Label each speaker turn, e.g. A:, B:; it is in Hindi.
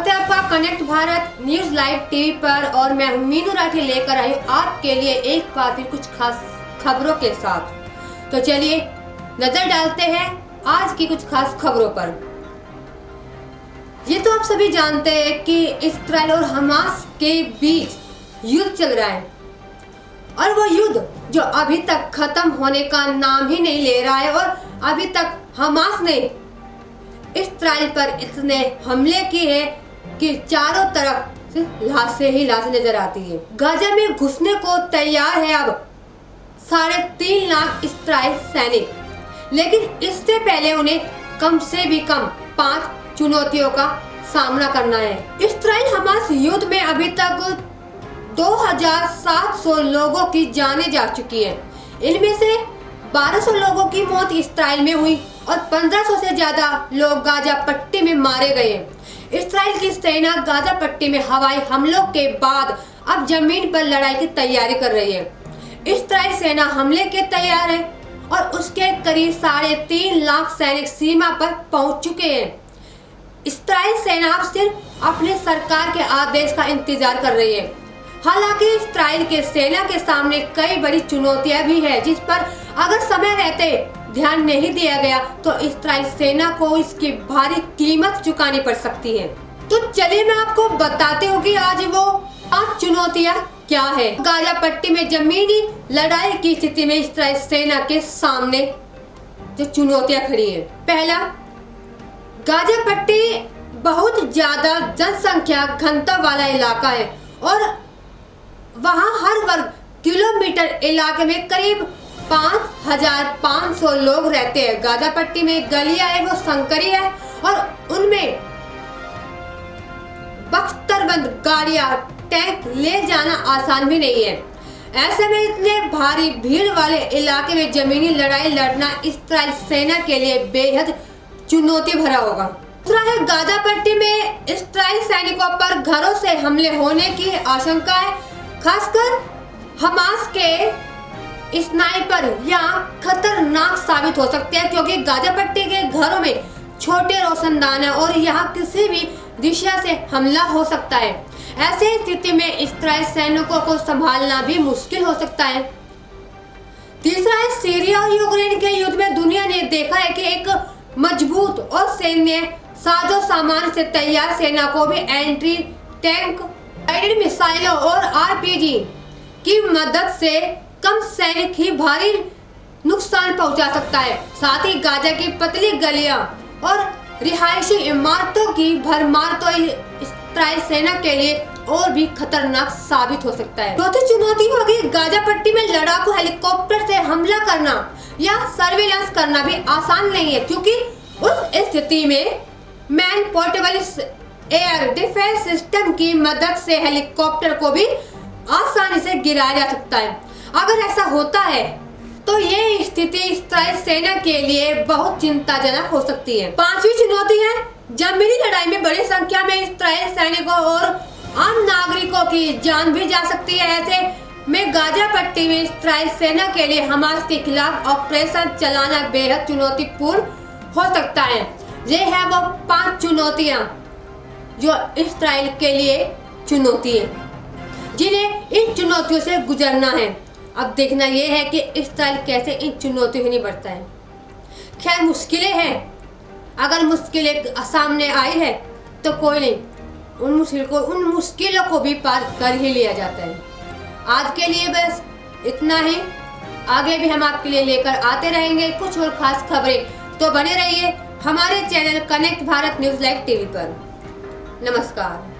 A: स्वागत है आपका connect Bharat news live TV पर और मैं हूं मीनू राठी लेकर आई हूं आपके लिए एक बार फिर कुछ खास खबरों के साथ। तो चलिए नजर डालते हैं आज की कुछ खास खबरों पर। ये तो आप सभी जानते हैं कि इस्राइल और हमास के बीच युद्ध चल रहा है और वो युद्ध जो अभी तक खत्म होने का नाम ही नहीं ले रहा है और अभी तक हमास ने इस्राइल पर इतने हमले किए हैं कि चारों तरफ से लाशें ही लाशें नजर आती है। गाजा में घुसने को तैयार है अब 3.5 लाख इस्राइल सैनिक, लेकिन इससे पहले उन्हें कम से भी कम 5 चुनौतियों का सामना करना है। इस्राइल हमास युद्ध में अभी तक 2700 लोगों की जानें जा चुकी है। इनमें से 1200 लोगों की मौत इस्राइल में हुई और 1500 से ज्यादा लोग गाजा पट्टी में मारे गए। इस्राइल की सेना गाजा पट्टी में हवाई हमलों के बाद अब जमीन पर लड़ाई की तैयारी कर रही है। इस्राइल सेना हमले के तैयार है और उसके करीब 3.5 लाख सैनिक सीमा पर पहुंच चुके हैं। इस्राइल सेना अब सिर्फ अपने सरकार के आदेश का इंतजार कर रही है। हालांकि इस्राइल के सेना के सामने कई बड़ी चुनौतियां भी है, जिस पर अगर समय रहते ध्यान नहीं दिया गया तो इस्राइल सेना को इसकी भारी कीमत चुकानी पड़ सकती है। तो चलिए मैं आपको बताती हूँ कि आज वो 5 चुनौतियां क्या है। गाजा पट्टी में जमीनी लड़ाई की स्थिति में इस्राइल सेना के सामने जो चुनौतियां खड़ी है। पहला, गाजा पट्टी बहुत ज्यादा जनसंख्या घनत्व वाला इलाका है और वहाँ हर वर्ग किलोमीटर इलाके में करीब 5500 लोग रहते हैं। गाजा पट्टी में गलियां है वो संकरी है और उनमें बख्तरबंद गाड़ियां टैंक ले जाना आसान भी नहीं है। ऐसे में इतने भारी भीड़ वाले इलाके में जमीनी लड़ाई लड़ना इस्राइल सेना के लिए बेहद चुनौती भरा होगा। दूसरा है, गाजा पट्टी में इस्राइल सैनिकों पर घरों से हमले होने की आशंका है, खासकर हमास के स्नाइपर या खतरनाक साबित हो सकते हैं, क्योंकि गाजा पट्टी के घरों में छोटे रोशनदान है और यहाँ किसी भी दिशा से हमला हो सकता है। ऐसे स्थिति में इस्राइल सैनिकों को संभालना भी मुश्किल हो सकता है। तीसरा है, सीरिया और यूक्रेन के युद्ध में दुनिया ने देखा है कि एक मजबूत और सैन्य साजो सामान से तैयार सेना को भी एंटी टैंक गाइडेड मिसाइलों और आरपीजी की मदद से कम सैनिक ही भारी नुकसान पहुंचा सकता है। साथ ही गाजा की पतली गलियां और रिहायशी इमारतों की भरमार तो इस्राइल सेना के लिए और भी खतरनाक साबित हो सकता है। चौथी चुनौती होगी, गाजा पट्टी में लड़ाकू हेलीकॉप्टर से हमला करना या सर्विलांस करना भी आसान नहीं है, क्योंकि उस स्थिति में man portable air defence system की मदद से हेलीकॉप्टर को भी आसानी से गिराया जा सकता है। अगर ऐसा होता है तो ये स्थिति इस्राइल सेना के लिए बहुत चिंताजनक हो सकती है। 5वीं चुनौती है, जमीनी लड़ाई में बड़ी संख्या में इस्राइल सैनिकों और आम नागरिकों की जान भी जा सकती है। ऐसे में गाजा पट्टी में इस्राइल सेना के लिए हमास के खिलाफ ऑपरेशन चलाना बेहद चुनौतीपूर्ण हो सकता है। ये है वो 5 चुनौतियां जो इस्राइल के लिए चुनौती है, जिन्हें इन चुनौतियों से गुजरना है। अब देखना यह है कि इस्राइल कैसे इन चुनौतियों से निपटता है। खैर, मुश्किलें हैं, अगर मुश्किलें सामने आई है तो कोई नहीं, उन मुश्किलों को भी पार कर ही लिया जाता है। आज के लिए बस इतना ही, आगे भी हम आपके लिए लेकर आते रहेंगे कुछ और खास खबरें, तो बने रहिए हमारे channel connect Bharat news live TV पर। नमस्कार।